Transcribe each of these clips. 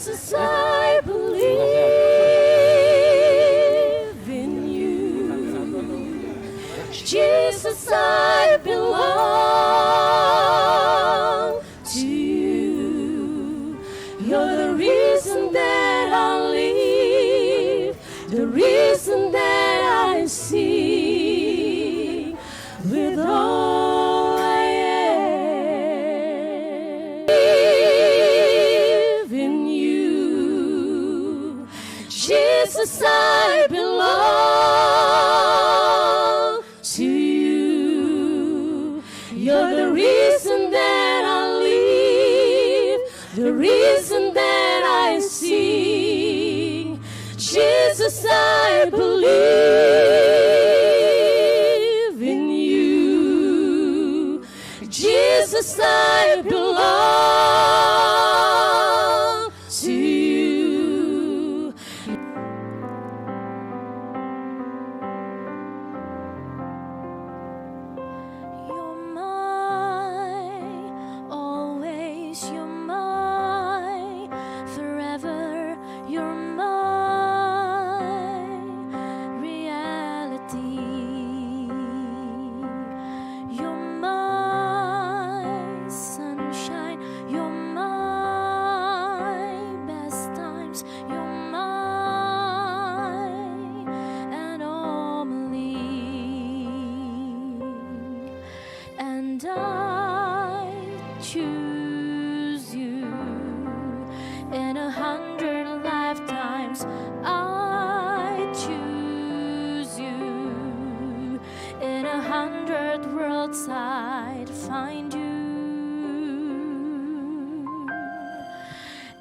Jesus, I believe in you. Jesus, I belong to you. You're the reason that I live, the reason that I see with all I am. Live in you. Jesus, I belong to you. You're the reason that I live, the reason that I sing. Jesus, I believe in you. Jesus, I belong to you. You're mine, always you're mine, forever you're my reality. You're my sunshine, you're my best times, you're mine and only. And I choose you in 100 lifetimes. I choose you in 100 worlds. I'd find you,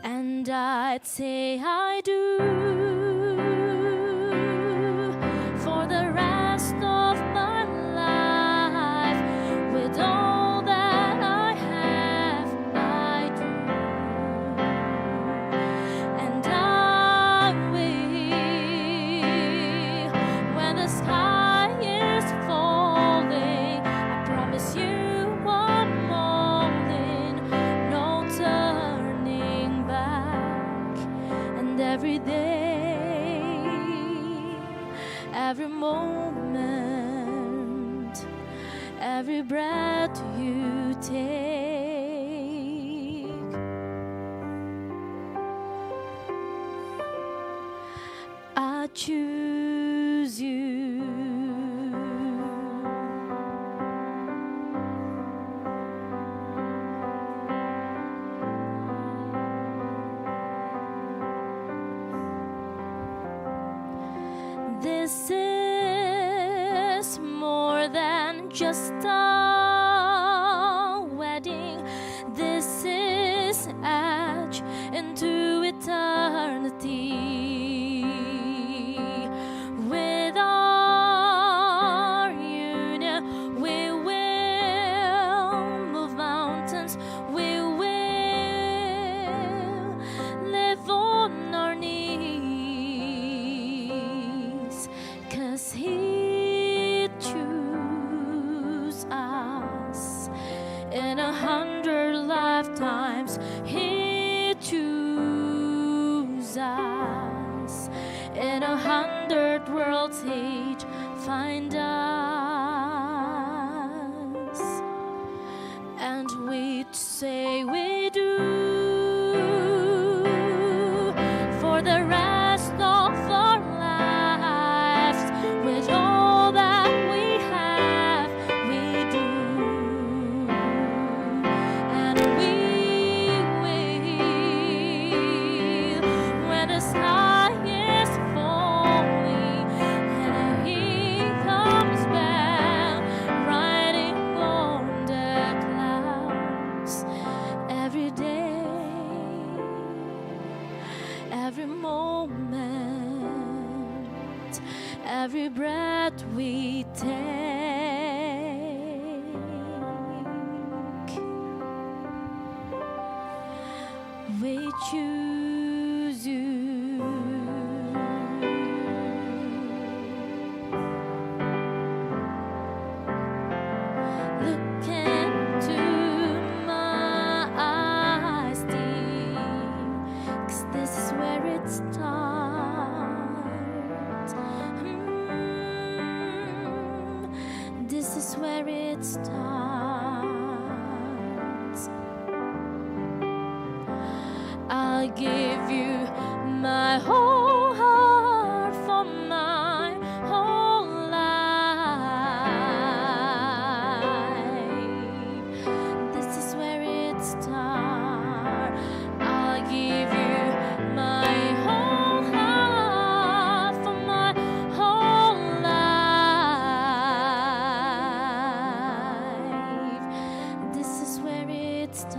and I'd say I do for the rest of my life. With all that I have, I do, and I will when the sky is falling. I promise you I'm falling, no turning back. And every day, every moment, every breath you take, I choose you. This is more than just a wedding. This is edge into eternity. With our union, we will move mountains. We will live on our knees, 'cause He chose us in 100 lifetimes. He chose us in 100 worlds. He'd find us, and we'd say we do for the rest of our lives. With all that we have, we do, and we will when the sky is falling and He comes back riding on the clouds. Every day, every moment, every breath we take, we choose you. Look into my eyes deep, 'cause This is where it starts. This is where it starts. I'll give you my whole heart for my whole life. This is where it starts. I'll give you my whole heart for my whole life. This is where it starts.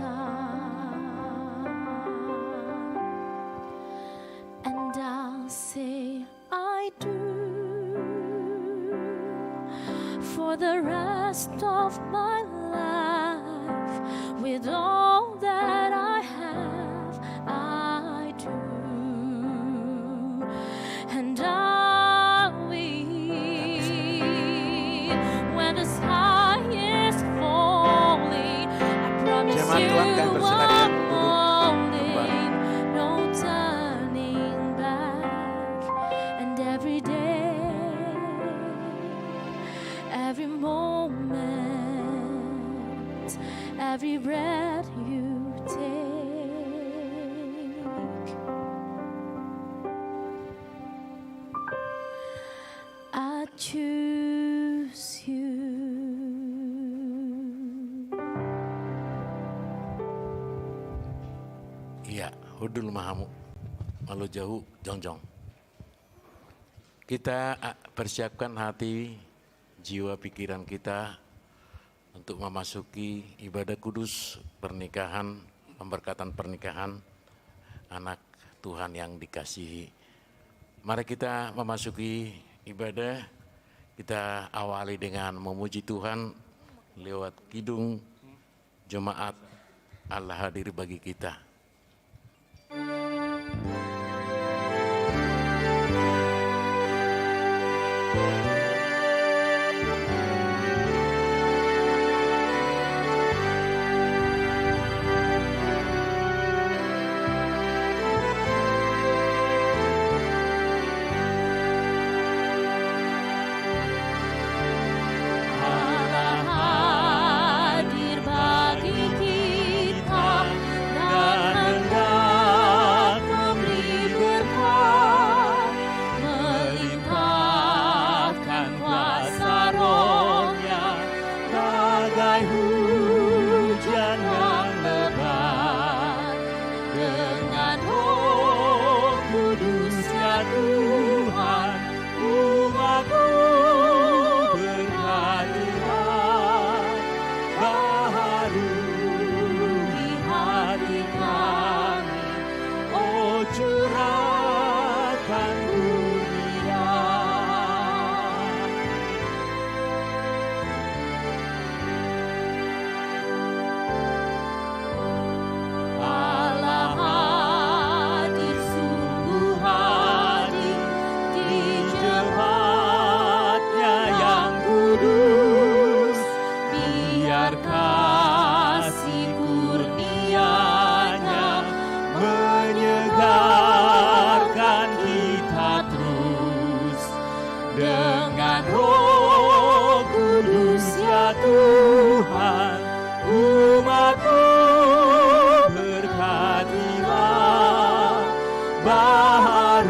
And I'll say I do for the rest of my life. With all that I have, I do. And I will when the sky is falling. I promise Jemaat you Tuhan, kami persilakan I'm duduk all kembali. in, no turning back. And every day, every moment, every breath you take, I choose you. Iya, hudul mahamu, malu jauh, jongjong. Kita persiapkan hati, jiwa, pikiran kita untuk memasuki ibadah kudus pernikahan, pemberkatan pernikahan anak Tuhan yang dikasihi. Mari kita memasuki ibadah, kita awali dengan memuji Tuhan lewat kidung jemaat Allah hadir bagi kita. Allah hadir bagi kita dan hendak memberi berkat, melimpahkan kuasa Roh-Nya bagai hujan yang lebat. Dengan Roh Kudus-Nya Tuhan, umat-Mu berhati-hati, baharui hati kami, oh curahkan kurnia. Allah hadir, sungguh hadir di jemaat-Nya yang kudus. Biar kasih kurnia-Nya menyegarkan kita terus. Dengan Roh Kudus ya Tuhan, umat-Mu berkatilah, baharui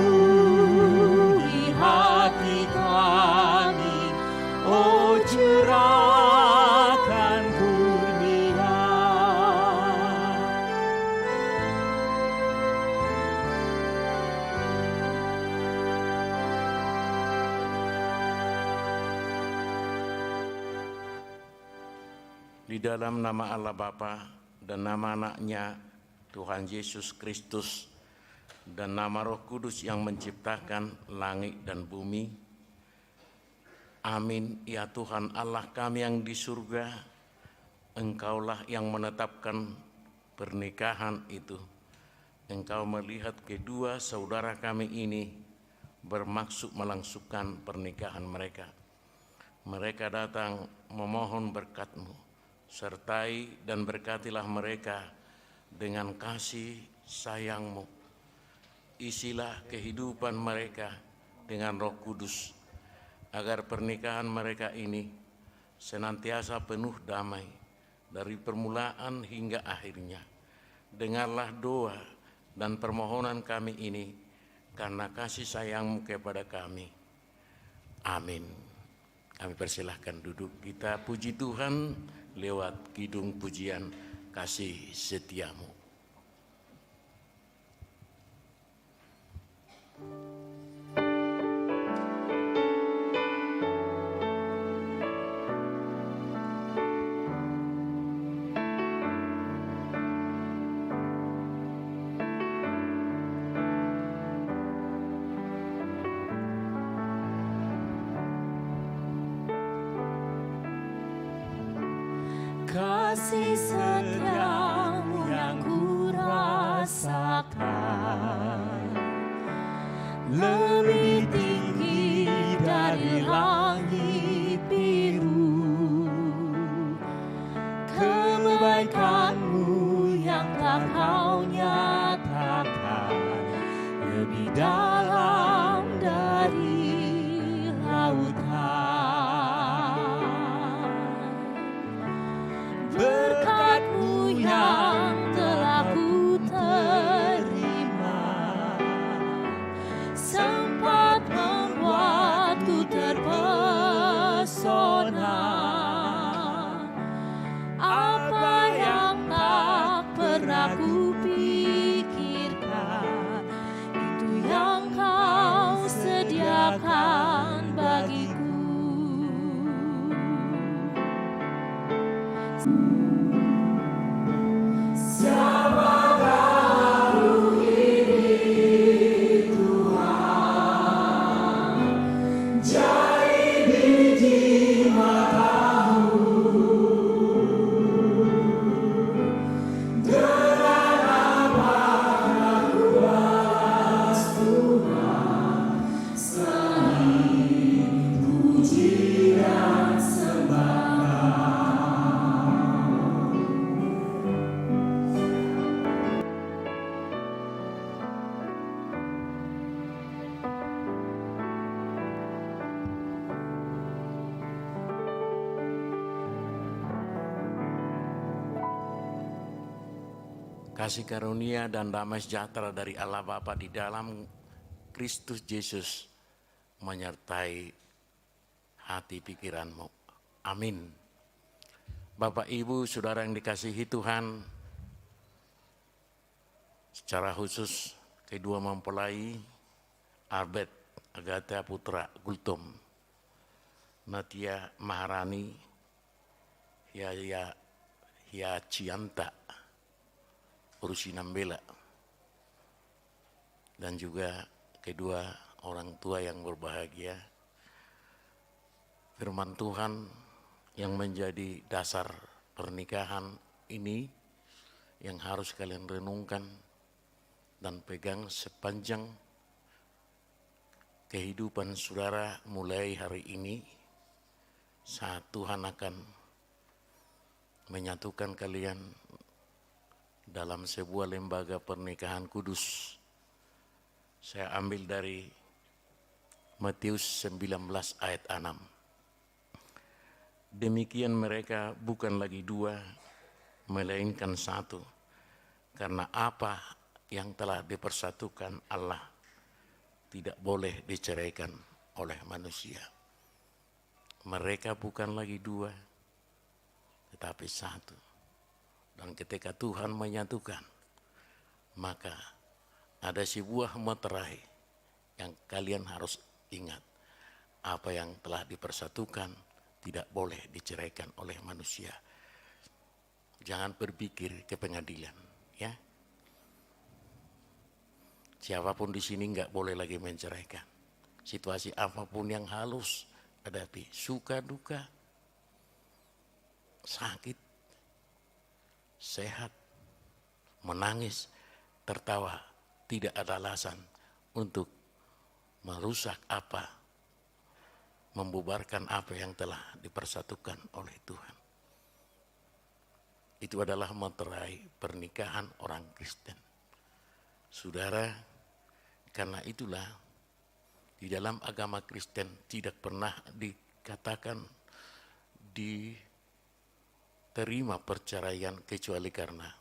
hati kami, oh curahkan kurnia. Di dalam nama Allah Bapa dan nama Anaknya Tuhan Yesus Kristus dan nama Roh Kudus yang menciptakan langit dan bumi. Amin. Ya Tuhan Allah kami yang di surga, Engkaulah yang menetapkan pernikahan itu. Engkau melihat kedua saudara kami ini bermaksud melangsungkan pernikahan mereka. Mereka datang memohon berkat-Mu, sertai dan berkatilah mereka dengan kasih sayang-Mu. isilah kehidupan mereka dengan Roh Kudus, agar pernikahan mereka ini senantiasa penuh damai dari permulaan hingga akhirnya. Dengarlah doa dan permohonan kami ini karena kasih sayang-Mu kepada kami. Amin. Kami persilahkan duduk. Kita puji Tuhan lewat kidung pujian kasih setia-Mu. Kasih setiamu yang ku rasakan lebih tinggi dari langit biru. Kebaikanmu yang tak kau nyatakan lebih dalam dari lautan. Berkat-Mu yang telah ku terima sempat membuatku terpesona. Apa yang tak pernah ku pikirkan, itu yang Kau sediakan bagiku. Kasih karunia dan damai sejahtera dari Allah Bapa di dalam Kristus Yesus menyertai hati pikiranmu. Amin. Bapak, Ibu, Saudara yang dikasihi Tuhan, secara khusus kedua mempelai Albert Agatha Putra Gultom, Natia Maharani Hia Cianta Urusinambela, dan juga kedua orang tua yang berbahagia. Firman Tuhan yang menjadi dasar pernikahan ini yang harus kalian renungkan dan pegang sepanjang kehidupan saudara mulai hari ini, saat Tuhan akan menyatukan kalian dalam sebuah lembaga pernikahan kudus. Saya ambil dari Matius 19 ayat 6. Demikian mereka bukan lagi dua, melainkan satu. Karena apa yang telah dipersatukan Allah tidak boleh diceraikan oleh manusia. Mereka bukan lagi dua, tetapi satu. Dan ketika Tuhan menyatukan, maka ada sebuah materai yang kalian harus ingat. Apa yang telah dipersatukan tidak boleh diceraikan oleh manusia. Jangan berpikir ke pengadilan, ya. Siapapun di sini nggak boleh lagi menceraikan. Situasi apapun yang halus hadapi, suka duka, sakit, sehat, menangis, tertawa, tidak ada alasan untuk merusak apa, membubarkan apa yang telah dipersatukan oleh Tuhan. Itu adalah materai pernikahan orang Kristen. Saudara, Karena itulah di dalam agama Kristen tidak pernah dikatakan diterima perceraian kecuali karena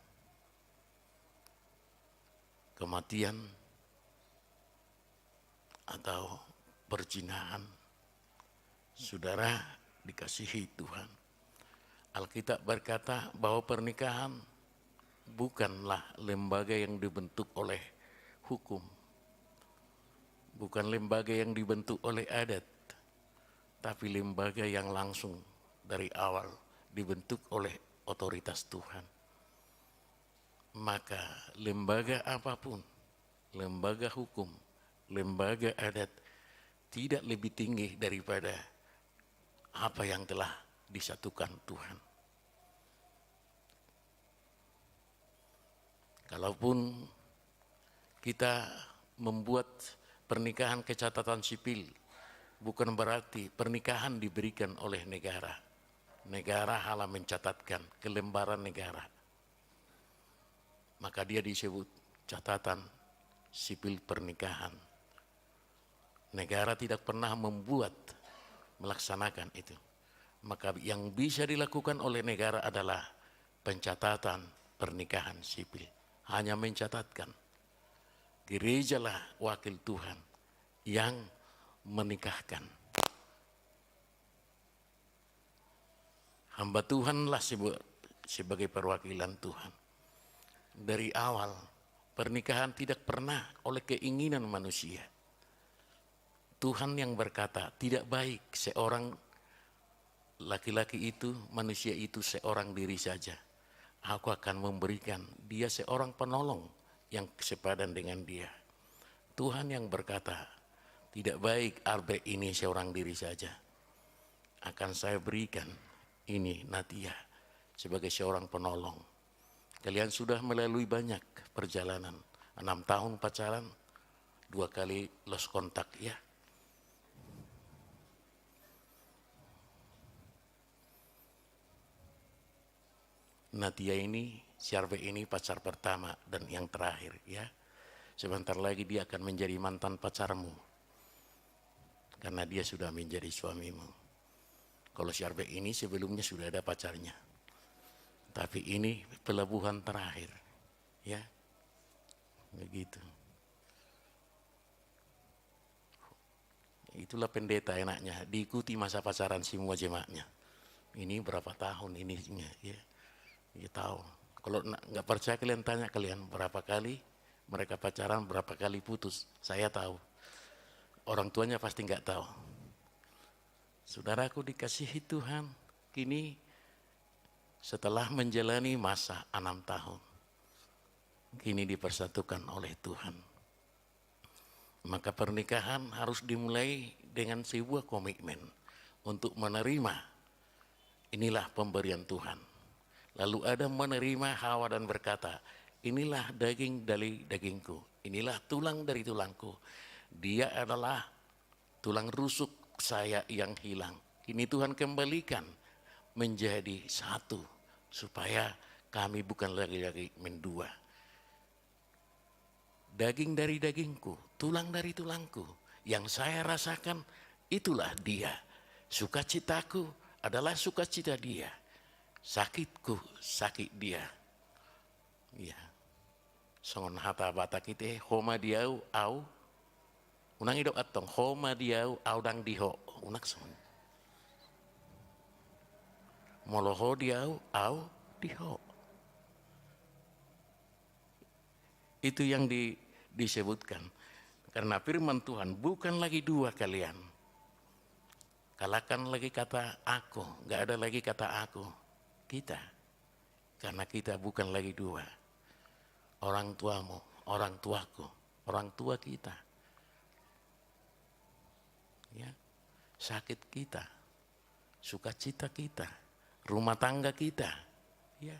kematian atau perzinahan. Saudara dikasihi Tuhan, Alkitab berkata bahwa pernikahan bukanlah lembaga yang dibentuk oleh hukum, bukan lembaga yang dibentuk oleh adat, tapi lembaga yang langsung dari awal dibentuk oleh otoritas Tuhan. Maka lembaga apapun, lembaga hukum, lembaga adat tidak lebih tinggi daripada apa yang telah disatukan Tuhan. Kalaupun kita membuat pernikahan kecatatan sipil, bukan berarti pernikahan diberikan oleh negara. Negara hanya mencatatkan kelembaran negara. Maka dia disebut catatan sipil pernikahan. Negara tidak pernah melaksanakan itu. Maka yang bisa dilakukan oleh negara adalah pencatatan pernikahan sipil. Hanya mencatatkan. Gerejalah wakil Tuhan yang menikahkan. Hamba Tuhanlah sebagai perwakilan Tuhan. Dari awal pernikahan tidak pernah oleh keinginan manusia. Tuhan yang berkata tidak baik seorang laki-laki itu, manusia itu seorang diri saja. Aku akan memberikan dia seorang penolong yang sepadan dengan dia. Tuhan yang berkata tidak baik Albert ini seorang diri saja. Akan saya berikan ini Natia sebagai seorang penolong. Kalian sudah melalui banyak perjalanan, 6 tahun pacaran, 2 kali lost kontak ya. Natia ini, Syarbe ini pacar pertama dan yang terakhir ya. Sebentar lagi dia akan menjadi mantan pacarmu. Karena dia sudah menjadi suamimu. Kalau Syarbe ini sebelumnya sudah ada pacarnya. Tapi ini pelabuhan terakhir. Ya. Begitu. Itulah pendeta enaknya. Diikuti masa pacaran semua jemaatnya. Ini berapa tahun ininya ya. Dia tahu. Kalau nggak percaya kalian tanya kalian berapa kali mereka pacaran, berapa kali putus. Saya tahu. Orang tuanya pasti nggak tahu. Saudaraku dikasihi Tuhan, kini setelah menjalani masa 6 tahun, kini dipersatukan oleh Tuhan. Maka pernikahan harus dimulai dengan sebuah komitmen untuk menerima inilah pemberian Tuhan. Lalu Adam menerima Hawa dan berkata, inilah daging dari dagingku, inilah tulang dari tulangku. Dia adalah tulang rusuk saya yang hilang. Ini Tuhan kembalikan menjadi satu, supaya kami bukan lagi mendua. Daging dari dagingku, tulang dari tulangku. Yang saya rasakan itulah dia. Sukacitaku adalah sukacita dia. Sakitku, sakit dia. Ya. Songon hata bata kita, homa diau au. Unang idok atong, homa diau au dang diho. Unak son. Moloho diau au diho. Itu yang disebutkan. Karena firman Tuhan bukan lagi dua kalian. Kalakan lagi kata aku, gak ada lagi kata aku. Kita, karena kita bukan lagi dua. Orang tuamu, orang tuaku, orang tua kita. Ya, sakit kita, sukacita kita, rumah tangga kita. Ya,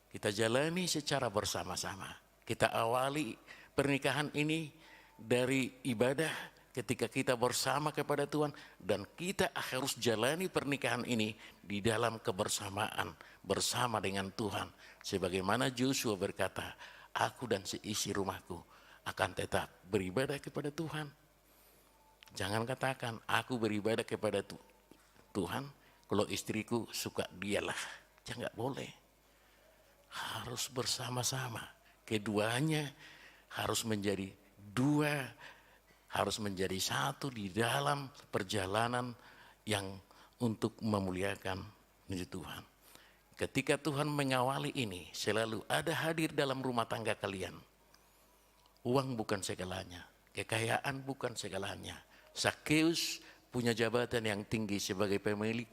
kita jalani secara bersama-sama. Kita awali pernikahan ini dari ibadah ketika kita bersama kepada Tuhan, dan kita harus jalani pernikahan ini di dalam kebersamaan bersama dengan Tuhan. Sebagaimana Joshua berkata, aku dan seisi rumahku akan tetap beribadah kepada Tuhan. Jangan katakan aku beribadah kepada Tuhan, kalau istriku suka dialah. Jangan, boleh. Harus bersama-sama. Keduanya harus menjadi dua, harus menjadi satu di dalam perjalanan yang untuk memuliakan Tuhan. Ketika Tuhan mengawali ini, selalu ada hadir dalam rumah tangga kalian. Uang bukan segalanya, kekayaan bukan segalanya. Zakheus punya jabatan yang tinggi sebagai pemilik,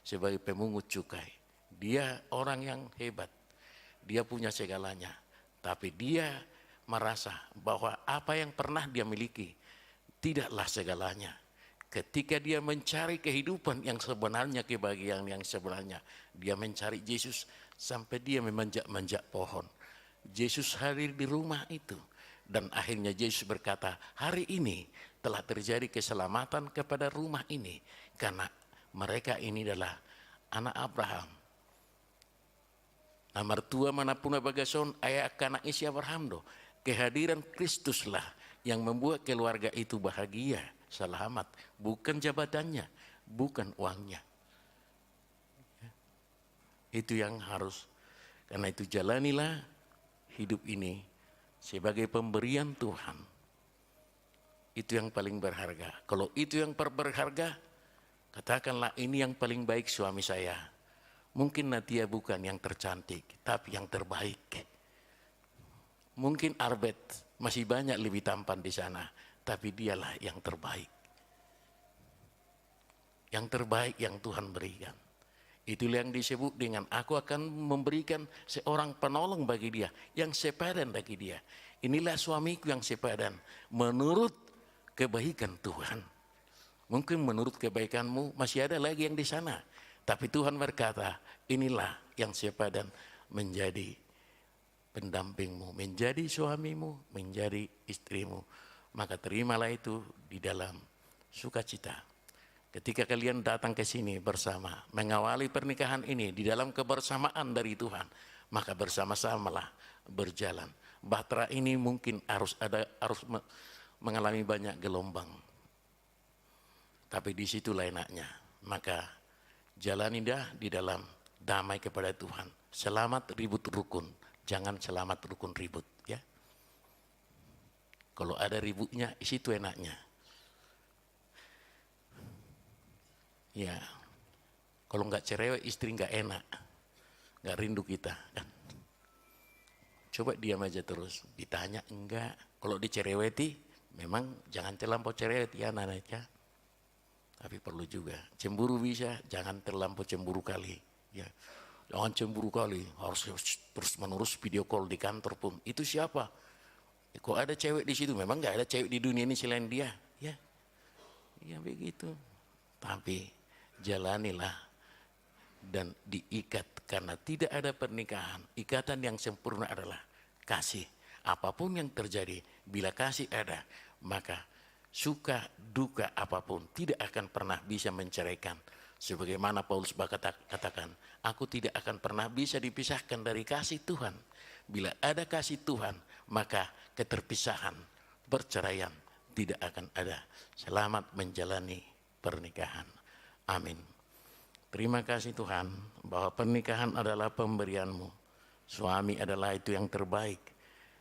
sebagai pemungut cukai. Dia orang yang hebat, dia punya segalanya. Tapi dia merasa bahwa apa yang pernah dia miliki tidaklah segalanya. Ketika dia mencari kehidupan yang sebenarnya, kebahagiaan yang sebenarnya, dia mencari Yesus sampai dia memanjak-manjak pohon. Yesus hadir di rumah itu. Dan akhirnya Yesus berkata, hari ini telah terjadi keselamatan kepada rumah ini. Karena mereka ini adalah anak Abraham. Nah, mertua manapun bagason ayah anak isi Abraham do. Kehadiran Kristuslah yang membuat keluarga itu bahagia, selamat, bukan jabatannya, bukan uangnya. Itu yang harus, karena itu jalanilah hidup ini sebagai pemberian Tuhan. Itu yang paling berharga. Kalau itu yang berharga, katakanlah ini yang paling baik suami saya. Mungkin Natia bukan yang tercantik, tapi yang terbaik. Mungkin Arbet masih banyak lebih tampan di sana, tapi dialah yang terbaik. Yang terbaik yang Tuhan berikan. Itulah yang disebut dengan aku akan memberikan seorang penolong bagi dia, yang sepadan bagi dia. Inilah suamiku yang sepadan, menurut kebaikan Tuhan. Mungkin menurut kebaikanmu masih ada lagi yang di sana. Tapi Tuhan berkata, inilah yang sepadan menjadi pendampingmu, menjadi suamimu, menjadi istrimu. Maka terimalah itu di dalam sukacita. Ketika kalian datang ke sini bersama, mengawali pernikahan ini di dalam kebersamaan dari Tuhan, maka bersama-samalah berjalan. Bahtera ini mungkin harus mengalami banyak gelombang. Tapi disitulah enaknya. Maka jalani dah di dalam damai kepada Tuhan. Selamat ribut rukun, jangan selamat rukun ribut, ya. Kalau ada ributnya, situ enaknya. Ya, kalau nggak cerewet istri nggak enak, nggak rindu kita kan. Coba diam aja terus, ditanya enggak. Kalau dicereweti, memang jangan terlampau cerewet ya anak-anaknya. Tapi perlu juga cemburu bisa, jangan terlampau cemburu kali. Ya, jangan cemburu kali, harus terus menerus video call di kantor pun. Itu siapa? Kok ada cewek di situ? Memang nggak ada cewek di dunia ini selain dia. Ya, ya begitu. Tapi jalanilah dan diikat, karena tidak ada pernikahan. Ikatan yang sempurna adalah kasih. Apapun yang terjadi, bila kasih ada, maka suka duka apapun tidak akan pernah bisa menceraikan. Sebagaimana Paulus katakan, aku tidak akan pernah bisa dipisahkan dari kasih Tuhan. Bila ada kasih Tuhan, maka keterpisahan, perceraian tidak akan ada. Selamat menjalani pernikahan. Amin. Terima kasih Tuhan bahwa pernikahan adalah pemberianmu. Suami adalah itu yang terbaik.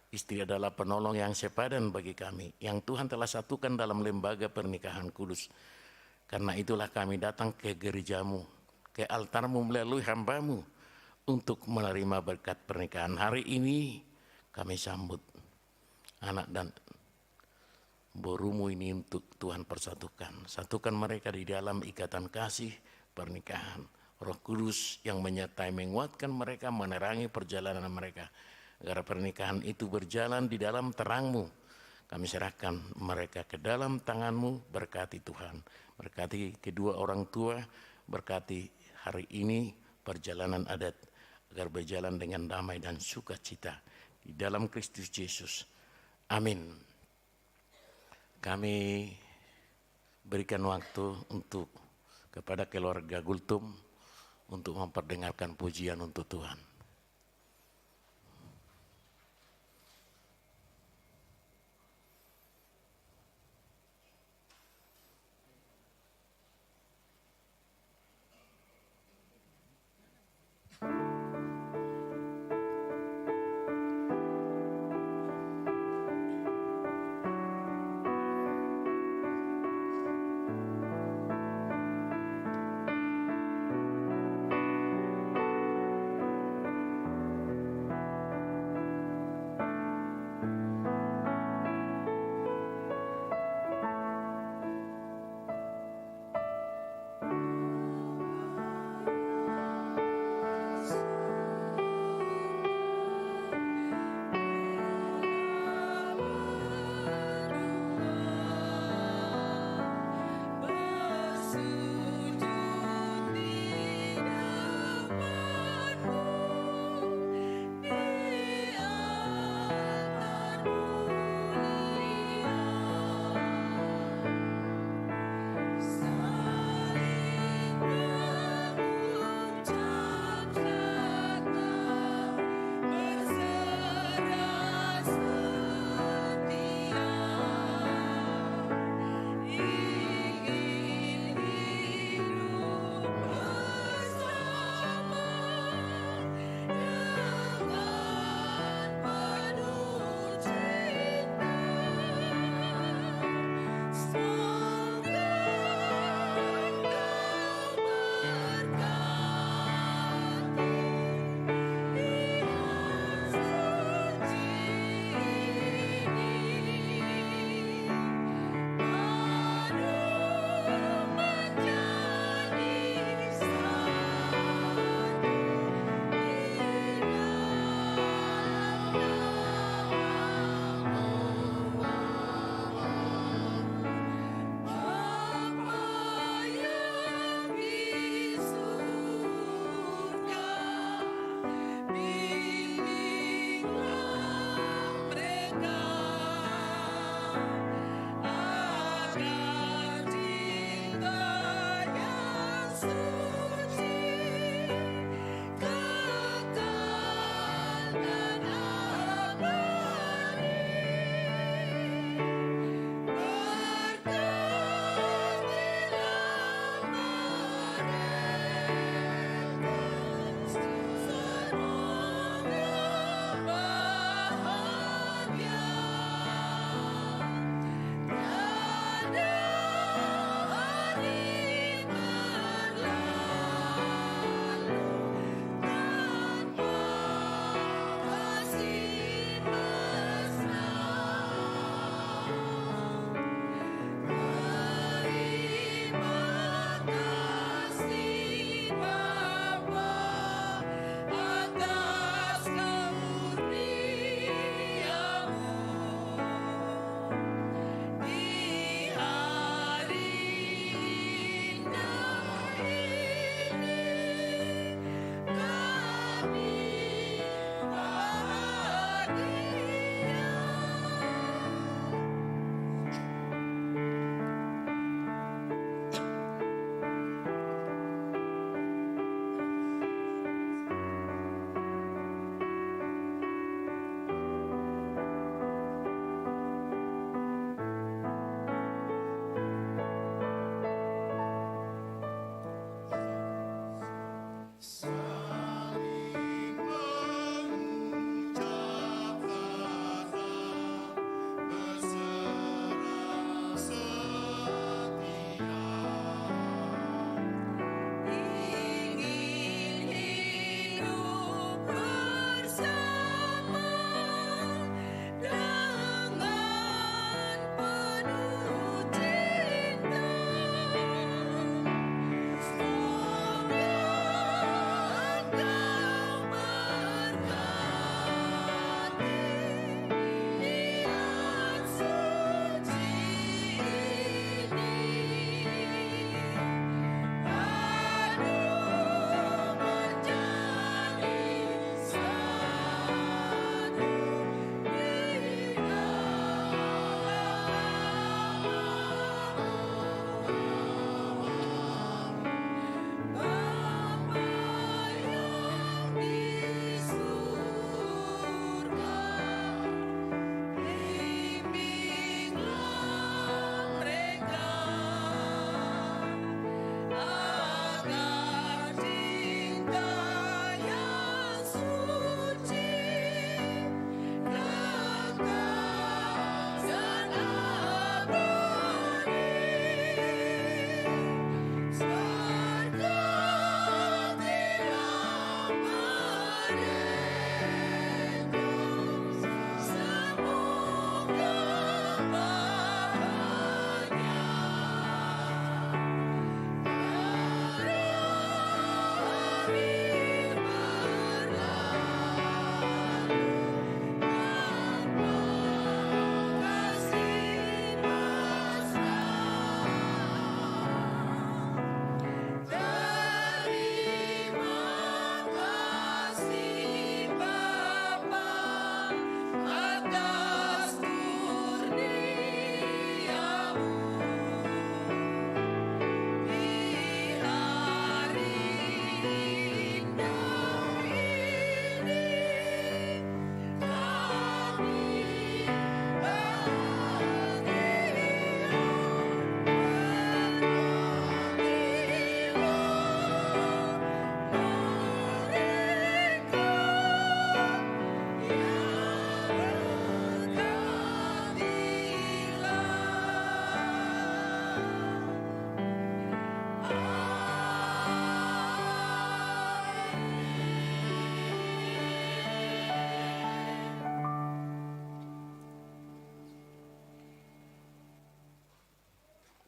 Istri adalah penolong yang sepadan bagi kami, yang Tuhan telah satukan dalam lembaga pernikahan kudus. Karena itulah kami datang ke gerejamu, ke altarmu melalui hambamu, untuk menerima berkat pernikahan. Hari ini kami sambut anak dan borumu ini untuk Tuhan persatukan. Satukan mereka di dalam ikatan kasih pernikahan. Roh Kudus yang menyertai menguatkan mereka, menerangi perjalanan mereka. Agar pernikahan itu berjalan di dalam terang-Mu. Kami serahkan mereka ke dalam tangan-Mu, berkati Tuhan. Berkati kedua orang tua, berkati hari ini perjalanan adat, agar berjalan dengan damai dan sukacita di dalam Kristus Yesus. Amin. Kami berikan waktu untuk kepada keluarga Gultum untuk memperdengarkan pujian untuk Tuhan.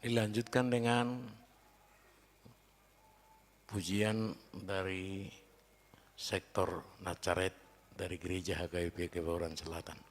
Dilanjutkan dengan pujian dari sektor Nazaret dari Gereja HKBP Kebayoran Selatan.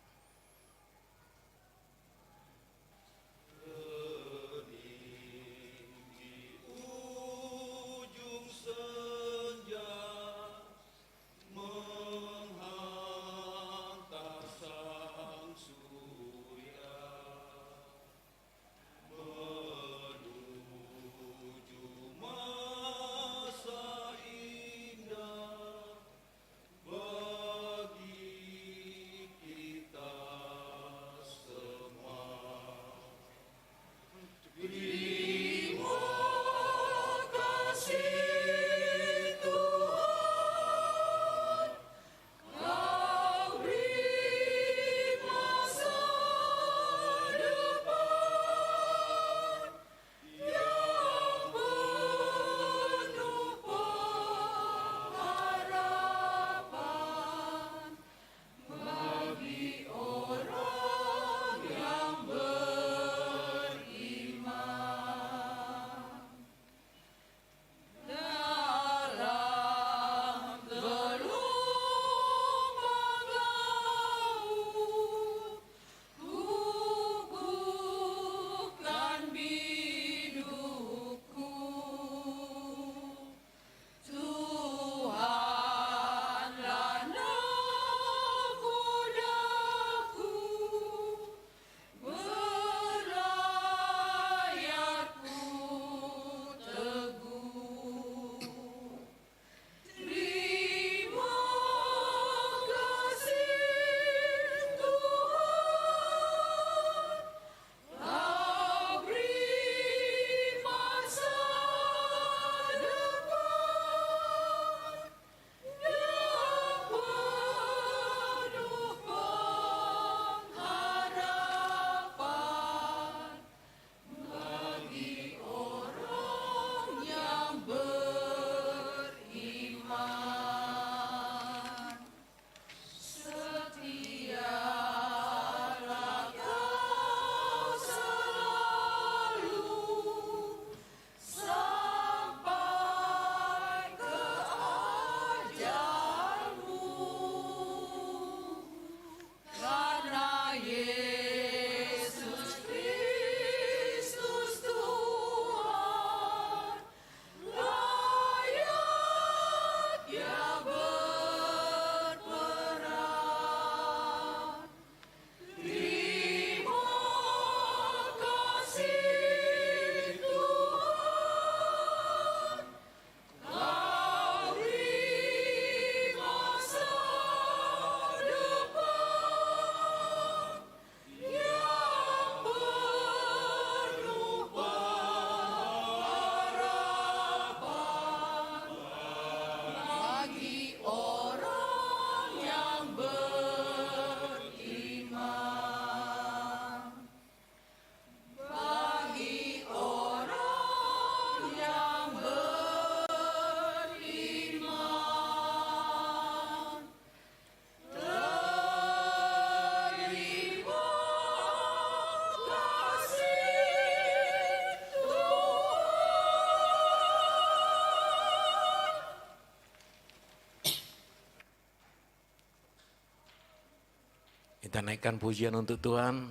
Kita naikkan pujian untuk Tuhan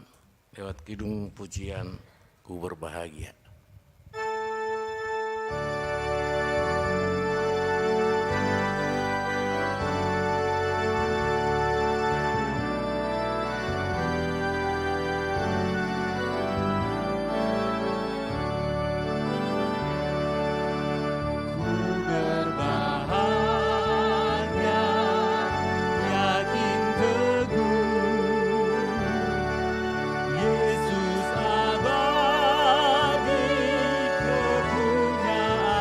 lewat kidung pujian Ku Berbahagia. Yesus abadi kepunyaan.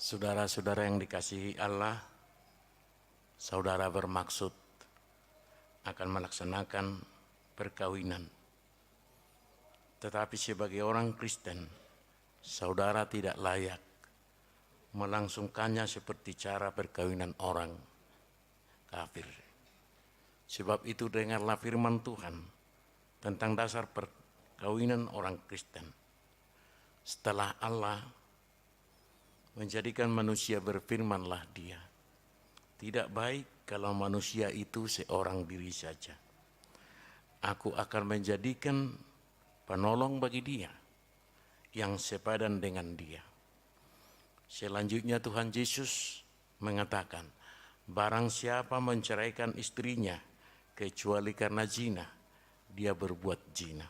Saudara-saudara yang dikasihi Allah, saudara bermaksud akan melaksanakan perkawinan. Tetapi sebagai orang Kristen, saudara tidak layak melangsungkannya seperti cara perkawinan orang kafir. Sebab itu dengarlah firman Tuhan tentang dasar perkawinan orang Kristen. Setelah Allah menjadikan manusia, berfirmanlah Dia, tidak baik kalau manusia itu seorang diri saja. Aku akan menjadikan penolong bagi dia yang sepadan dengan dia. Selanjutnya Tuhan Yesus mengatakan, barang siapa menceraikan istrinya kecuali karena zina, dia berbuat zina.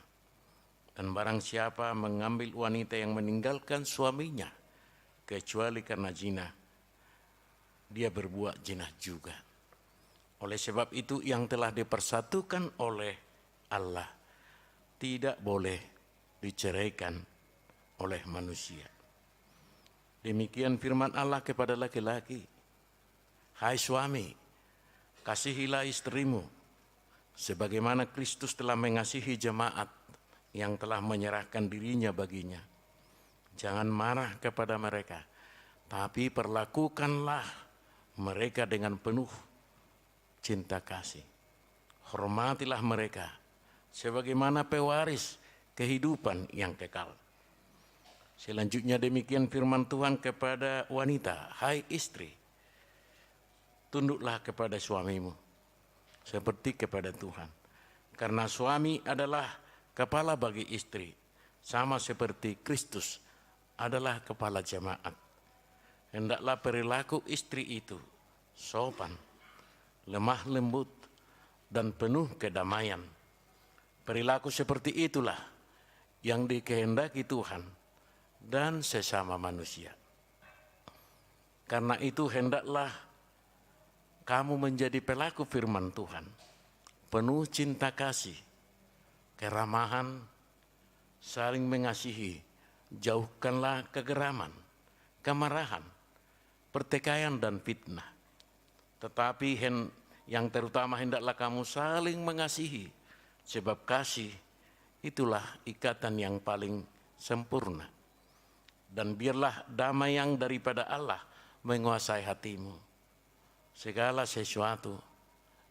Dan barang siapa mengambil wanita yang meninggalkan suaminya kecuali karena zina, dia berbuat zina juga. Oleh sebab itu yang telah dipersatukan oleh Allah tidak boleh diceraikan oleh manusia. Demikian firman Allah kepada laki-laki, hai suami, kasihilah istrimu sebagaimana Kristus telah mengasihi jemaat yang telah menyerahkan dirinya baginya. Jangan marah kepada mereka, tapi perlakukanlah mereka dengan penuh cinta kasih. Hormatilah mereka sebagaimana pewaris kehidupan yang kekal. Selanjutnya demikian firman Tuhan kepada wanita, hai istri, tunduklah kepada suamimu seperti kepada Tuhan. Karena suami adalah kepala bagi istri, sama seperti Kristus adalah kepala jemaat. Hendaklah perilaku istri itu sopan, lemah lembut, dan penuh kedamaian. Perilaku seperti itulah yang dikehendaki Tuhan dan sesama manusia. Karena itu hendaklah kamu menjadi pelaku firman Tuhan, penuh cinta kasih, keramahan, saling mengasihi, jauhkanlah kegeraman, kemarahan, pertikaian dan fitnah. Tetapi yang terutama hendaklah kamu saling mengasihi, sebab kasih itulah ikatan yang paling sempurna. Dan biarlah damai yang daripada Allah menguasai hatimu. Segala sesuatu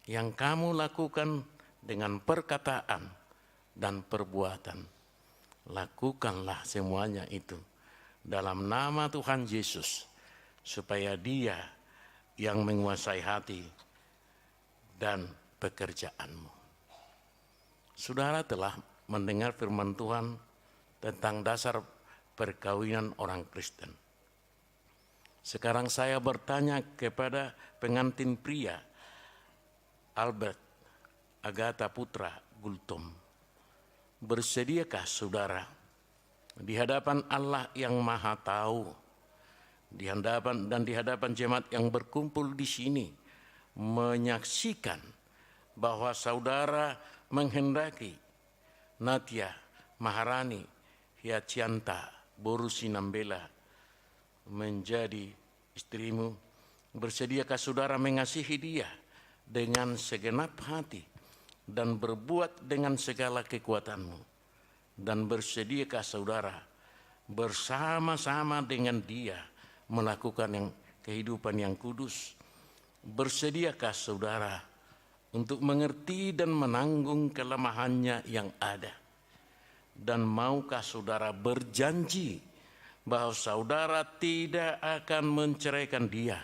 yang kamu lakukan dengan perkataan dan perbuatan, lakukanlah semuanya itu dalam nama Tuhan Yesus, supaya Dia yang menguasai hati dan pekerjaanmu. Saudara telah mendengar firman Tuhan tentang dasar perkawinan orang Kristen. Sekarang saya bertanya kepada pengantin pria, Albert Agatha Putra Gultom, bersediakah saudara di hadapan Allah yang Maha Tahu, di hadapan jemaat yang berkumpul di sini, menyaksikan bahwa saudara menghendaki Natia Maharani Hiacianta Borusinambela menjadi istrimu? Bersediakah saudara mengasihi dia dengan segenap hati dan berbuat dengan segala kekuatanmu? Dan bersediakah saudara bersama-sama dengan dia melakukan kehidupan yang kudus? Bersediakah saudara untuk mengerti dan menanggung kelemahannya yang ada? Dan maukah saudara berjanji bahwa saudara tidak akan menceraikan dia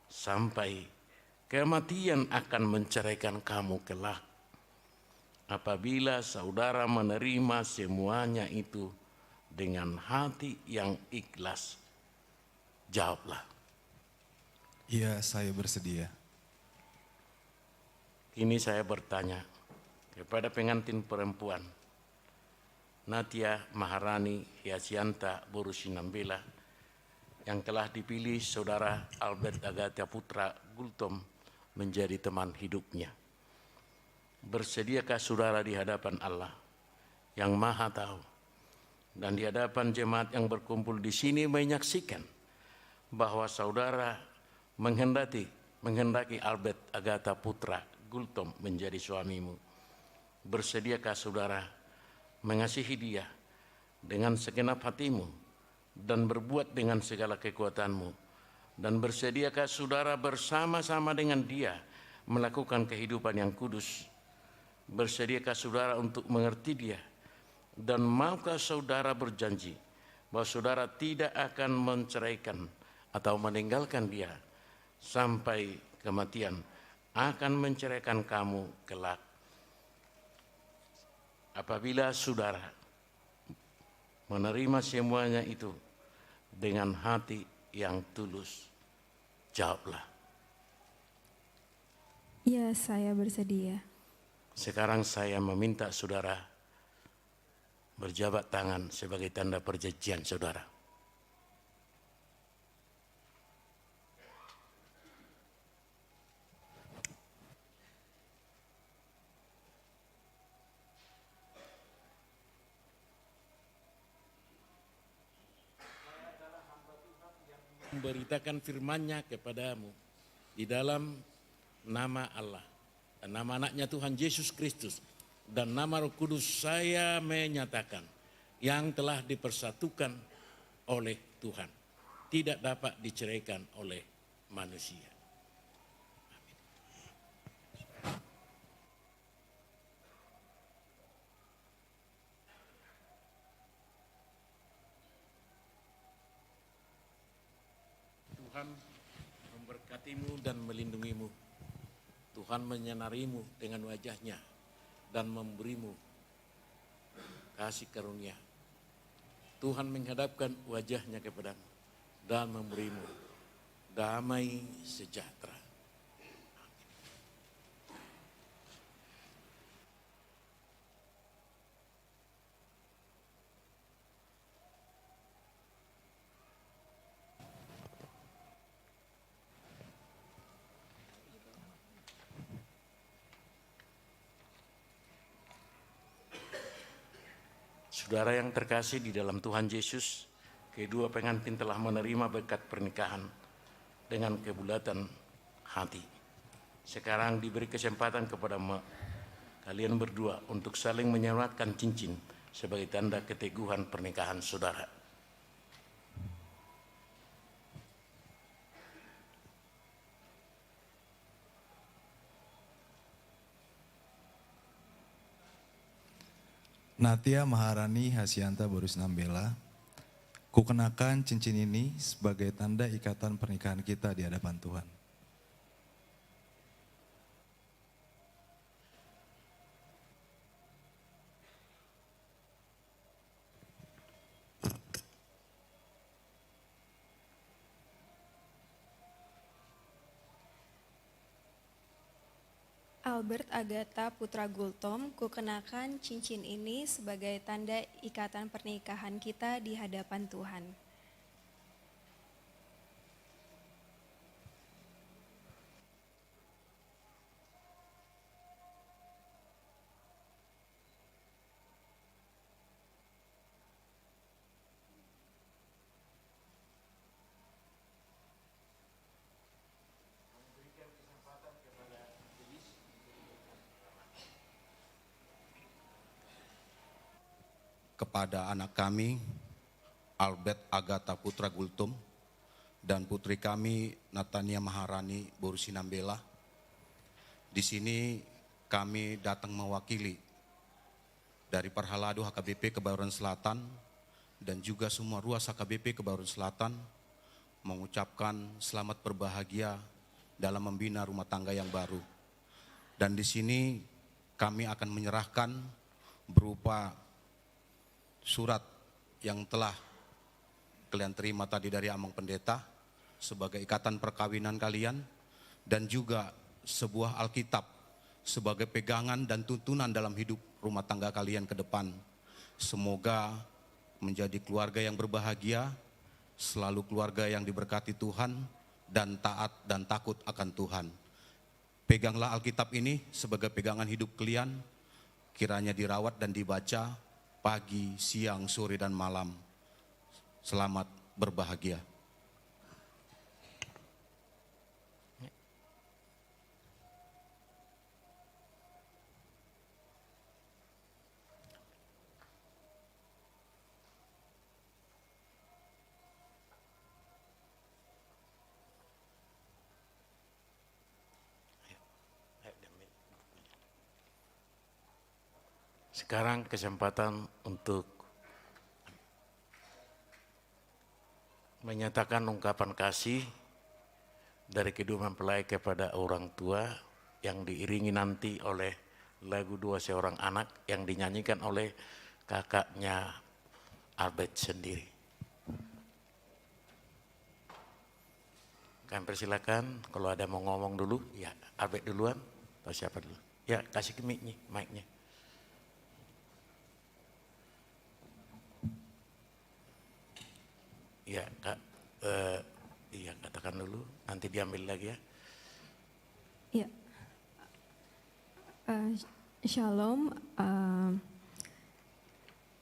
sampai kematian akan menceraikan kamu kelak? Apabila saudara menerima semuanya itu dengan hati yang ikhlas, jawablah. Iya, saya bersedia. Kini saya bertanya kepada pengantin perempuan, Natia Maharani Hiacianta Borusinambela, yang telah dipilih saudara Albert Agatha Putra Gultom menjadi teman hidupnya. Bersediakah saudara di hadapan Allah yang Maha Tahu dan di hadapan jemaat yang berkumpul di sini menyaksikan bahwa saudara menghendaki Albert Agatha Putra Gultom menjadi suamimu. Bersediakah saudara mengasihi dia dengan segenap hatimu dan berbuat dengan segala kekuatanmu? Dan bersediakah saudara bersama-sama dengan dia melakukan kehidupan yang kudus? Bersediakah saudara untuk mengerti dia? Dan maukah saudara berjanji bahwa saudara tidak akan menceraikan atau meninggalkan dia sampai kematian, akan menceraikan kamu kelak? Apabila saudara menerima semuanya itu dengan hati yang tulus, jawablah. Ya, saya bersedia. Sekarang saya meminta saudara berjabat tangan sebagai tanda perjanjian saudara. Memberitakan firman-Nya kepadamu di dalam nama Allah dan nama anaknya Tuhan Yesus Kristus dan nama Roh Kudus, saya menyatakan yang telah dipersatukan oleh Tuhan tidak dapat diceraikan oleh manusia. Tuhan memberkatimu dan melindungimu. Tuhan menyinarimu dengan wajah-Nya dan memberimu kasih karunia. Tuhan menghadapkan wajah-Nya kepadamu dan memberimu damai sejahtera. Saudara yang terkasih di dalam Tuhan Yesus, kedua pengantin telah menerima berkat pernikahan dengan kebulatan hati. Sekarang diberi kesempatan kepada kalian berdua untuk saling menyematkan cincin sebagai tanda keteguhan pernikahan saudara. Natia Maharani Hasyanta Borus Nambela, kukenakan cincin ini sebagai tanda ikatan pernikahan kita di hadapan Tuhan. Albert Agatha Putra Gultom, kukenakan cincin ini sebagai tanda ikatan pernikahan kita di hadapan Tuhan. Kepada anak kami, Albert Agatha Putra Gultom, dan putri kami, Natania Maharani Borus Nambela. Di sini kami datang mewakili dari Parhaladu HKBP Kebayoran Selatan dan juga semua ruas HKBP Kebayoran Selatan mengucapkan selamat berbahagia dalam membina rumah tangga yang baru. Dan di sini kami akan menyerahkan berupa surat yang telah kalian terima tadi dari Amang Pendeta sebagai ikatan perkawinan kalian, dan juga sebuah Alkitab sebagai pegangan dan tuntunan dalam hidup rumah tangga kalian ke depan. Semoga menjadi keluarga yang berbahagia, selalu keluarga yang diberkati Tuhan, dan taat dan takut akan Tuhan. Peganglah Alkitab ini sebagai pegangan hidup kalian, kiranya dirawat dan dibaca pagi, siang, sore, dan malam. Selamat berbahagia. Sekarang kesempatan untuk menyatakan ungkapan kasih dari kedua mempelai kepada orang tua yang diiringi nanti oleh lagu Dua Seorang Anak yang dinyanyikan oleh kakaknya Albert sendiri. Kami persilakan kalau ada mau ngomong dulu, ya Albert duluan atau siapa dulu? Ya kasih ke mic-nya. Ya Kak, iya katakan dulu, nanti diambil lagi ya. Ya, Shalom.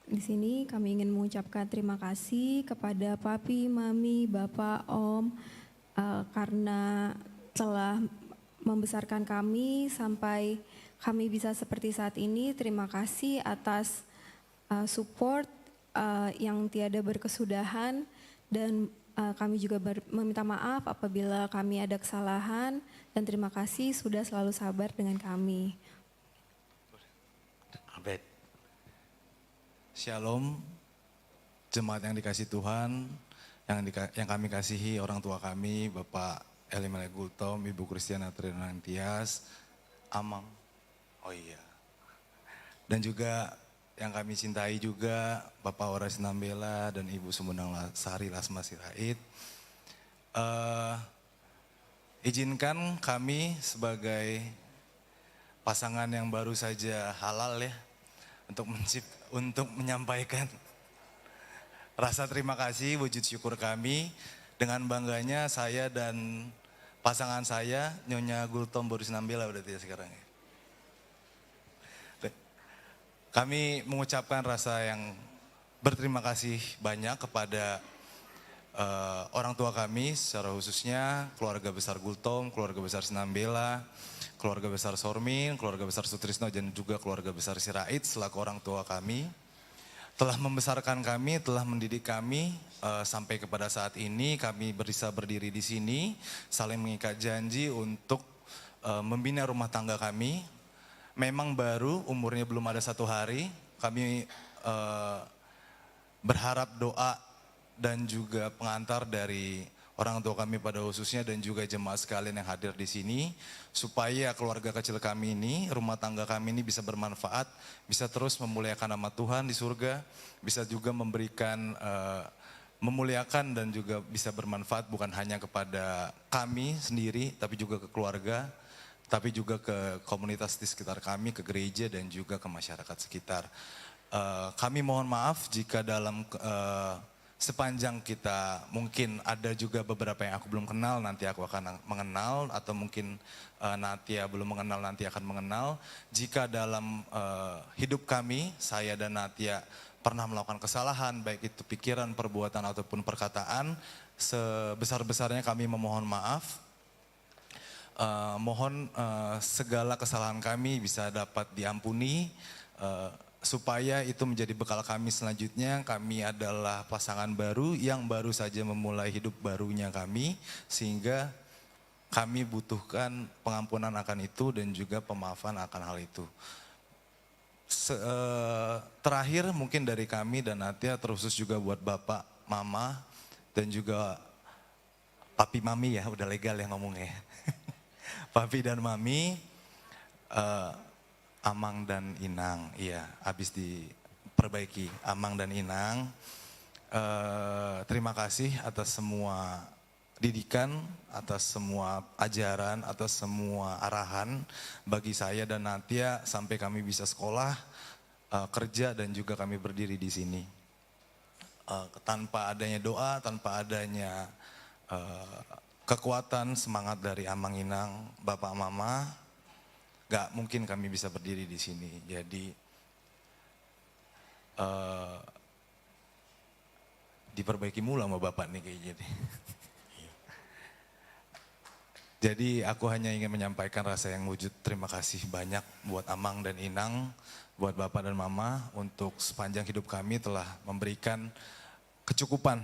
Di sini kami ingin mengucapkan terima kasih kepada Papi, Mami, Bapak, Om, karena telah membesarkan kami sampai kami bisa seperti saat ini. Terima kasih atas support yang tiada berkesudahan, dan kami juga meminta maaf apabila kami ada kesalahan, dan terima kasih sudah selalu sabar dengan kami. Abed. Shalom, jemaat yang dikasih Tuhan, yang kami kasihi orang tua kami, Bapak Elimelek Gultom, Ibu Kristiana Trinantias, Amang, oh iya, dan juga yang kami cintai juga Bapak Horas Nambela dan Ibu Sumundang Sari Lasma Sirait. Izinkan kami sebagai pasangan yang baru saja halal ya, untuk menyampaikan rasa terima kasih, wujud syukur kami. Dengan bangganya saya dan pasangan saya, Nyonya Gultom Boris Nambela berarti ya sekarang ya. Kami mengucapkan rasa yang berterima kasih banyak kepada orang tua kami, secara khususnya keluarga besar Gultom, keluarga besar Sinambela, keluarga besar Sormin, keluarga besar Sutrisno, dan juga keluarga besar Sirait selaku orang tua kami. Telah membesarkan kami, telah mendidik kami sampai kepada saat ini kami bisa berdiri di sini, saling mengikat janji untuk membina rumah tangga kami. Memang baru, umurnya belum ada 1 hari, kami berharap doa dan juga pengantar dari orang tua kami pada khususnya dan juga jemaat sekalian yang hadir di sini, supaya keluarga kecil kami ini, rumah tangga kami ini bisa bermanfaat, bisa terus memuliakan nama Tuhan di surga, bisa juga memberikan, memuliakan dan juga bisa bermanfaat bukan hanya kepada kami sendiri, tapi juga ke keluarga, tapi juga ke komunitas di sekitar kami, ke gereja dan juga ke masyarakat sekitar. Kami mohon maaf jika dalam sepanjang kita mungkin ada juga beberapa yang aku belum kenal, nanti aku akan mengenal, atau mungkin Natia belum mengenal, nanti akan mengenal. Jika dalam hidup kami, saya dan Natia pernah melakukan kesalahan, baik itu pikiran, perbuatan ataupun perkataan, sebesar-besarnya kami memohon maaf. Mohon segala kesalahan kami bisa dapat diampuni, supaya itu menjadi bekal kami selanjutnya. Kami adalah pasangan baru yang baru saja memulai hidup barunya kami, sehingga kami butuhkan pengampunan akan itu dan juga pemaafan akan hal itu. Terakhir mungkin dari kami dan Natia, terkhusus juga buat Bapak, Mama, dan juga Papi Mami ya, udah legal ya ngomongnya. Papi dan Mami, Amang dan Inang, iya habis diperbaiki, Amang dan Inang. Terima kasih atas semua didikan, atas semua ajaran, atas semua arahan bagi saya dan Natia sampai kami bisa sekolah, kerja dan juga kami berdiri di sini. Tanpa adanya doa, tanpa adanya kekuatan, semangat dari Amang Inang, Bapak Mama, gak mungkin kami bisa berdiri di sini. Jadi diperbaiki mulu sama Bapak nih kayaknya nih. Jadi aku hanya ingin menyampaikan rasa yang wujud terima kasih banyak buat Amang dan Inang, buat Bapak dan Mama untuk sepanjang hidup kami telah memberikan kecukupan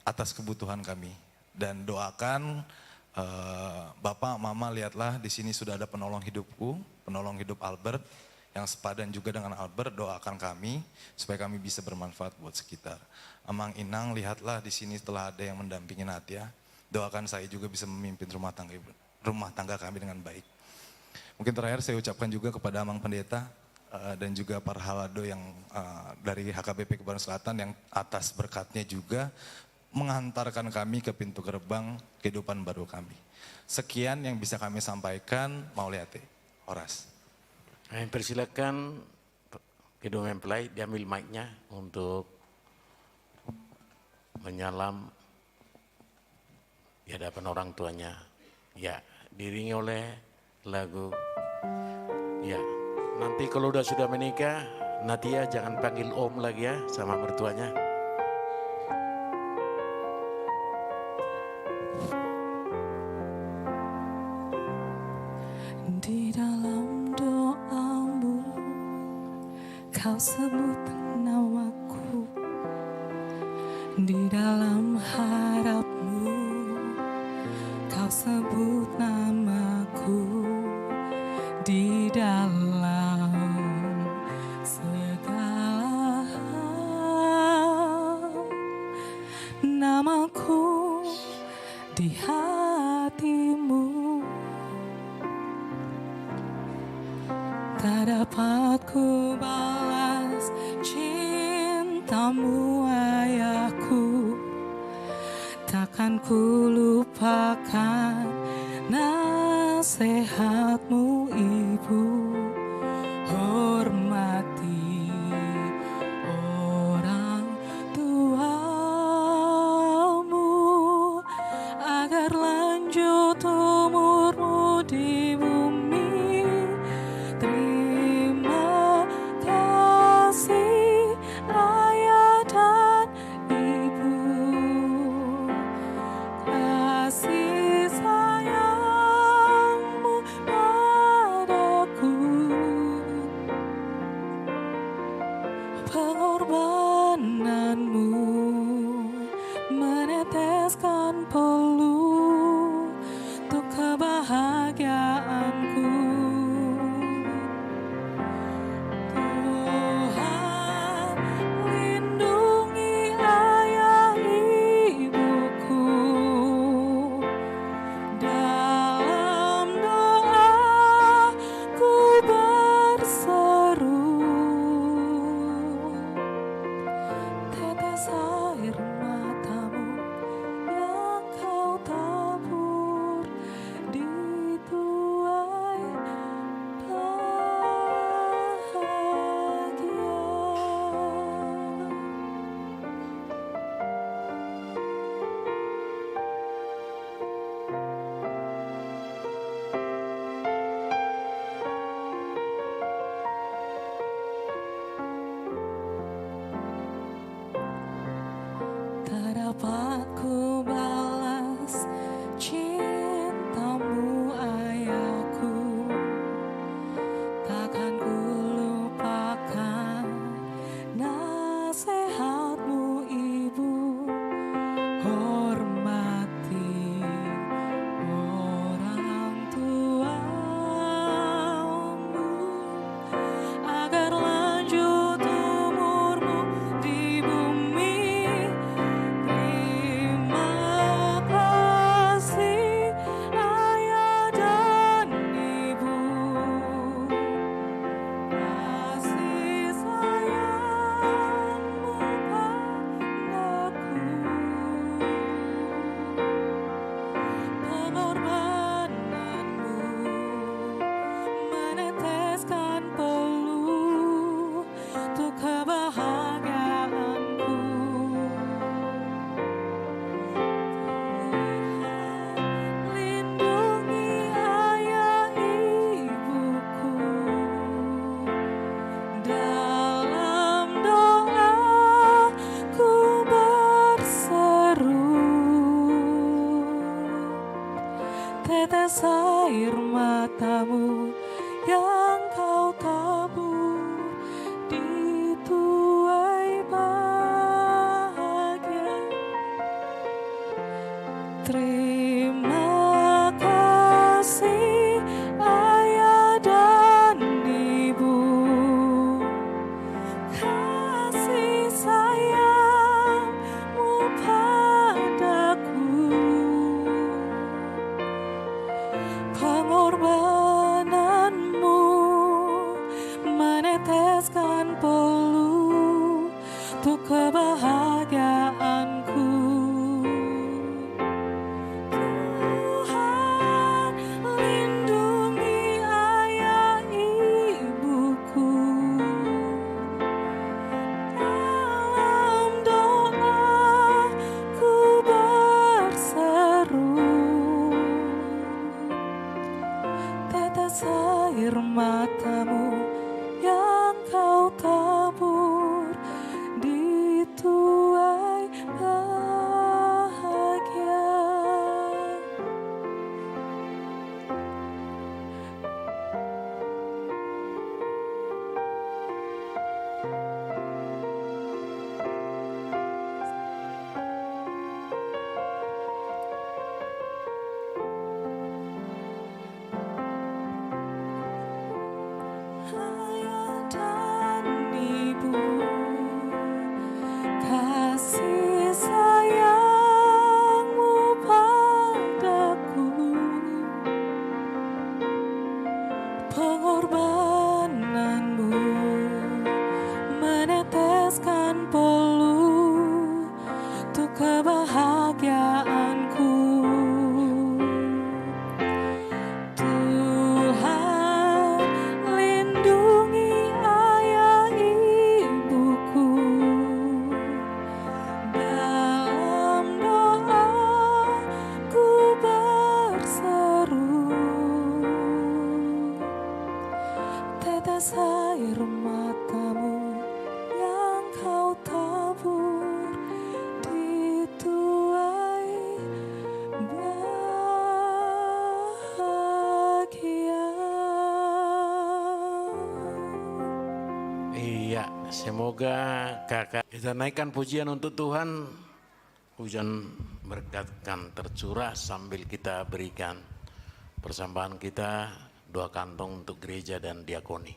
atas kebutuhan kami. Dan doakan Bapak, Mama, lihatlah di sini sudah ada penolong hidupku, penolong hidup Albert yang sepadan juga dengan Albert, doakan kami supaya kami bisa bermanfaat buat sekitar. Amang Inang, lihatlah di sini telah ada yang mendampingi Natia. Doakan saya juga bisa memimpin rumah tangga kami dengan baik. Mungkin terakhir saya ucapkan juga kepada Amang Pendeta dan juga para halado yang dari HKBP Kebayoran Selatan yang atas berkatnya juga menghantarkan kami ke pintu gerbang kehidupan baru kami. Sekian yang bisa kami sampaikan, mau lihat Horas. Kami persilakan kedua mempelai diambil mic-nya untuk menyalam di hadapan orang tuanya. Ya, diiringi oleh lagu. Ya, nanti kalau sudah menikah, Natia jangan panggil om lagi ya sama mertuanya. Di dalam doamu, kau sebut namaku. Di dalam harapmu, kau sebut namaku. Di dalam segala hal, namaku di hatimu. Tak dapat ku balas cintamu ayahku, takkan ku lupakan nasihatmu ibu. Hormati orang tuamu agar lanjut umurmu di bumi. Terima kasih ayah dan ibu, kasih sayangmu padaku, pengorbananmu meneteskan peluh untuk kebahagiaanku. Tuhan lindungi ayah ibuku, dalam doa ku berseru, tetes air matamu yang kau tabur di tuai bahagia. Tak dapat ku balas cintamu ayahku, takkan ku lupakan nasihatmu ibu. Hormati orang tuamu agar lanjut umurmu di bumi. Terima untuk kebahagiaanku. Tuhan lindungi ayah ibuku. Dalam doa ku berseru, tetes air matamu yang kau tabur di tuai bahagia. Ayah dan ibu, kasih sayangmu padaku, pengorbananmu meneteskan peluh untuk kebahagiaanku. Tuhan lindungi ayah ibuku. Dalam doa ku berseru, tetes air matamu yang kau tabur di tuai bahagia. Iya, semoga kakak kita naikkan pujian untuk Tuhan. Hujan berkat kan tercurah sambil kita berikan persembahan kita, 2 kantong untuk gereja dan diakoni.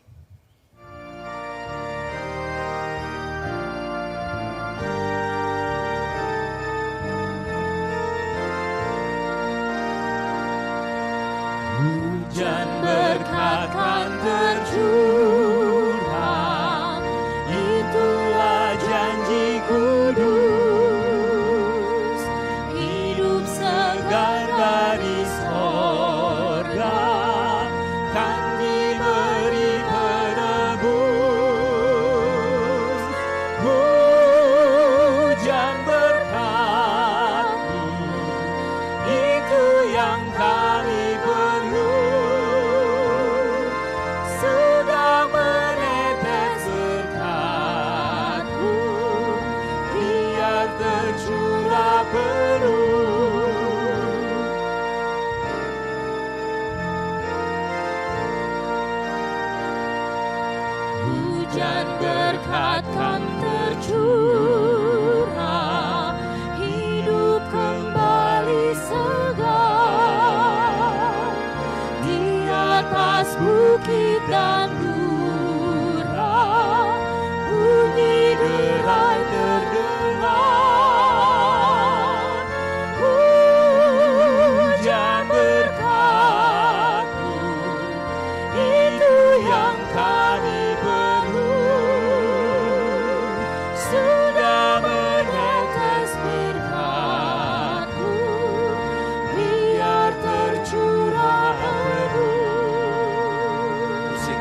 Hujan berkat kan tercurah, itulah janji kudus. Hidup segar dari sorga kan diberi penebus. Hujan berkat-Mu, itu yang kami perlu. Sedang menetes berkat-Mu, biar tercurah penuh. Hujan berkat kan tercurah, hidup kembali segar di atas bukit dan gurau, bunyi gerai terdengar. Hujan berkat-Mu, itu yang kami perlu. Sudah menetes berkat-Mu, biar tercurah penuh. Musik.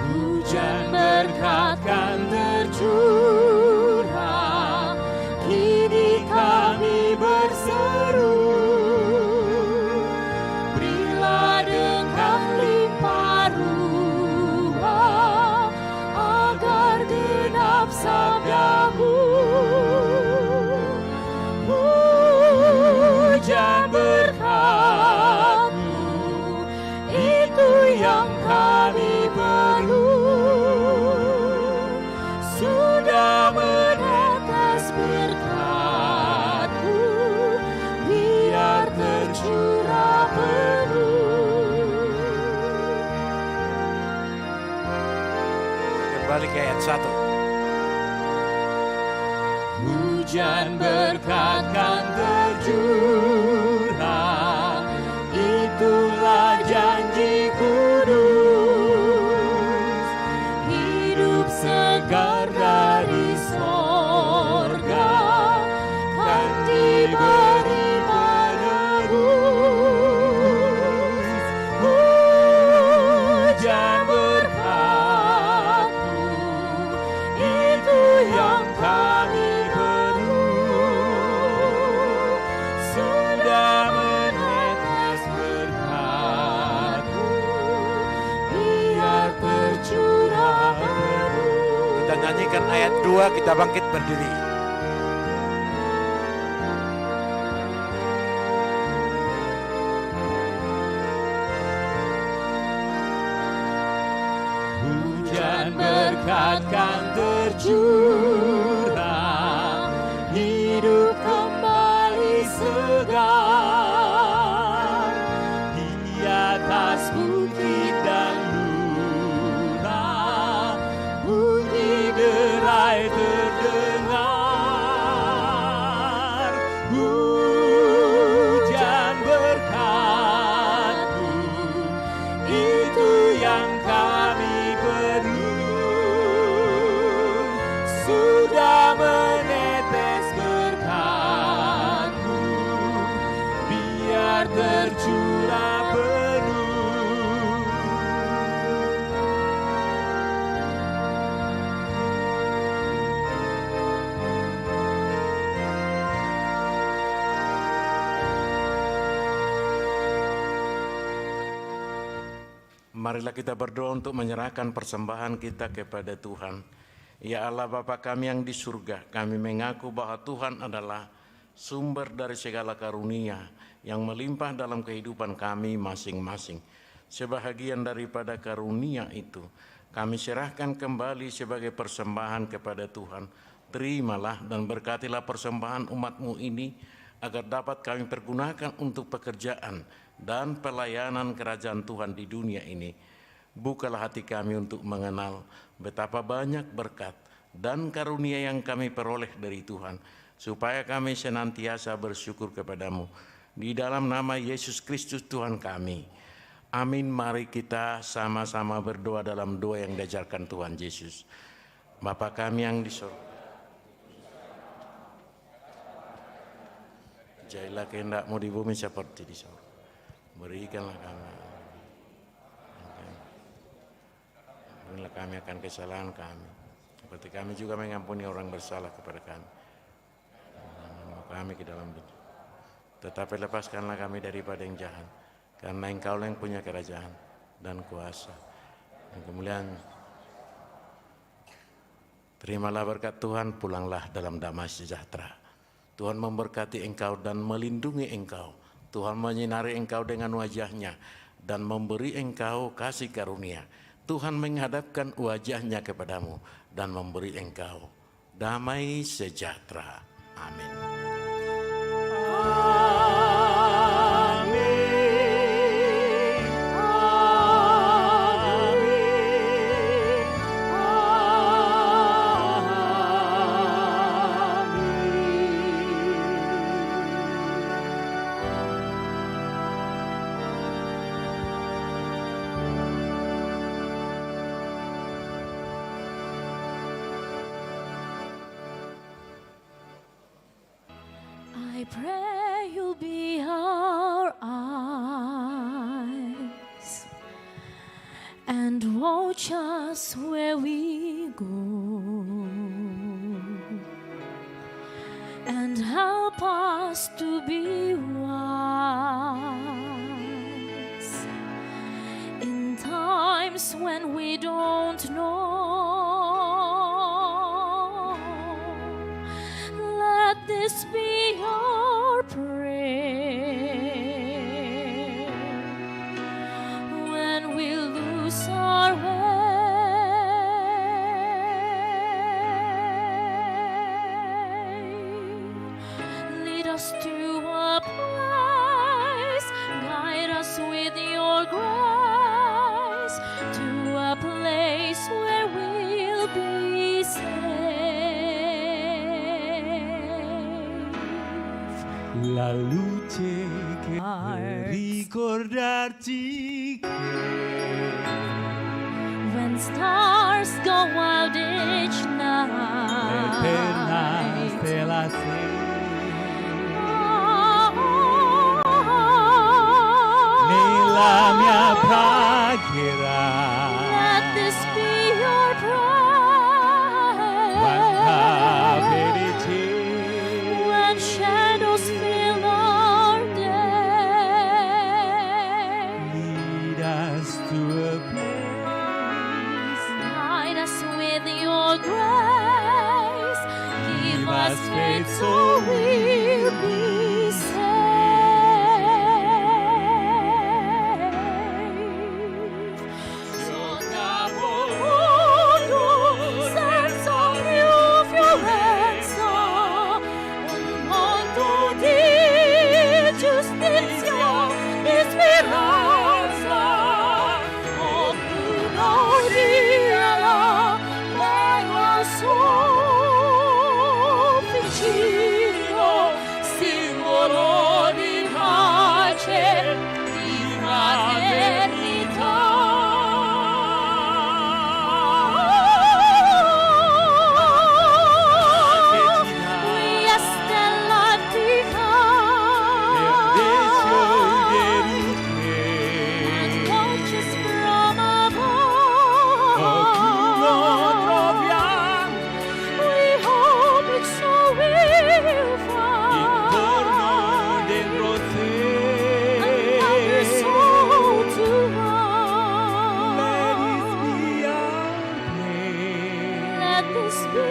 Hujan berkat kan tercurah, kini kami berseru, beri kembali ke ayat 1. Hujan berkat kan tercurah, itulah janji kudus. Hidup segar dari sorga kan diberi penebus. Hujan berkat-Mu, itu yang kami nyanyikan ayat 2, kita bangkit berdiri. Hujan berkat kan tercurah, hidup kembali segar di atas bukit dan derai terdengar. Hujan berkat-Mu, itu yang kami perlu. Sudah menetes berkat-Mu, biar tercurah penuh. Marilah kita berdoa untuk menyerahkan persembahan kita kepada Tuhan. Ya Allah Bapa kami yang di surga, kami mengaku bahwa Tuhan adalah sumber dari segala karunia yang melimpah dalam kehidupan kami masing-masing. Sebahagian daripada karunia itu, kami serahkan kembali sebagai persembahan kepada Tuhan. Terimalah dan berkatilah persembahan umat-Mu ini, agar dapat kami pergunakan untuk pekerjaan dan pelayanan kerajaan Tuhan di dunia ini. Bukalah hati kami untuk mengenal betapa banyak berkat dan karunia yang kami peroleh dari Tuhan, supaya kami senantiasa bersyukur kepada-Mu. Di dalam nama Yesus Kristus Tuhan kami. Amin. Mari kita sama-sama berdoa dalam doa yang diajarkan Tuhan Yesus. Bapa kami yang di surga, jadilah kehendak-Mu di bumi seperti di surga. Berikanlah kami akan kesalahan kami, seperti kami juga mengampuni orang bersalah kepada kami. Kami ke dalam dunia, tetapi lepaskanlah kami daripada yang jahat, karena Engkau yang punya kerajaan dan kuasa dan kemuliaan. Terimalah berkat Tuhan, pulanglah dalam damai sejahtera. Tuhan memberkati engkau dan melindungi engkau. Tuhan menyinari engkau dengan wajah-Nya dan memberi engkau kasih karunia. Tuhan menghadapkan wajah-Nya kepadamu dan memberi engkau damai sejahtera. Amin. I pray you'll be our eyes and watch us where we go, and help us to be wise in times when we don't know. Let this be your prayer when we lose our way. Lead us to a place, guide us with your grace, to a place where we'll la luce che ricordarti When stars go wild each l'eterna night. stella sei. Nella mia preghiera Let this be your quanta prayer. felice When shadows fill our day, lead us to a place. guide us with your grace. Give us faith so we'll be safe. Sottomondo, senza più violenza, un mondo di giustizia e speranza. Oh, tu gaudiela, mai al suo vicino, simbolo di pace, di fraternità. Qui è stella watches from above. We hope it's so we'll find another soul to love. Let this be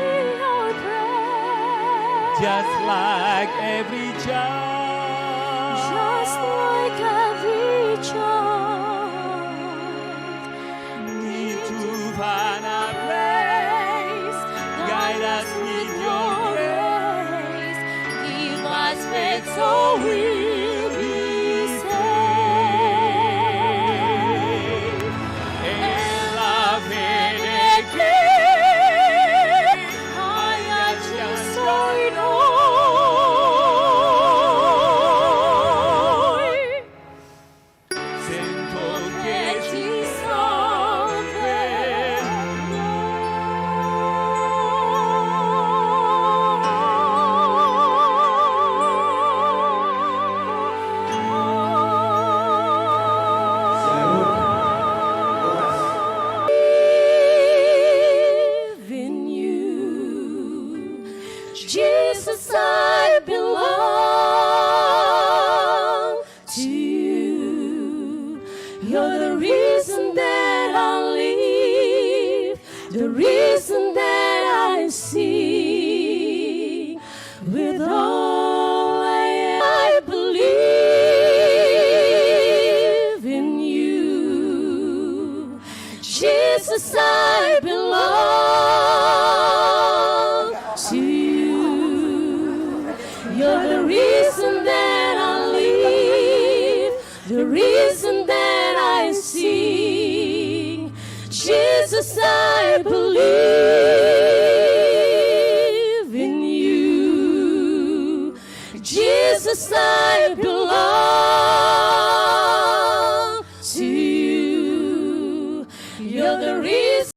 our prayer. Just like every child. Just like every child, Need to find a place. guide us with your grace. Give us faith so we'll be safe. E la fede che hai acceso in noi. sento Che che ci live in you. Jesus, I belong to you. You're the reason that I live, the reason that I sing. With all I believe in you. Jesus, I belong to you. You're the reason that I live, the reason that I sing. Jesus, I believe in you. Jesus, I belong to you. You're the reason.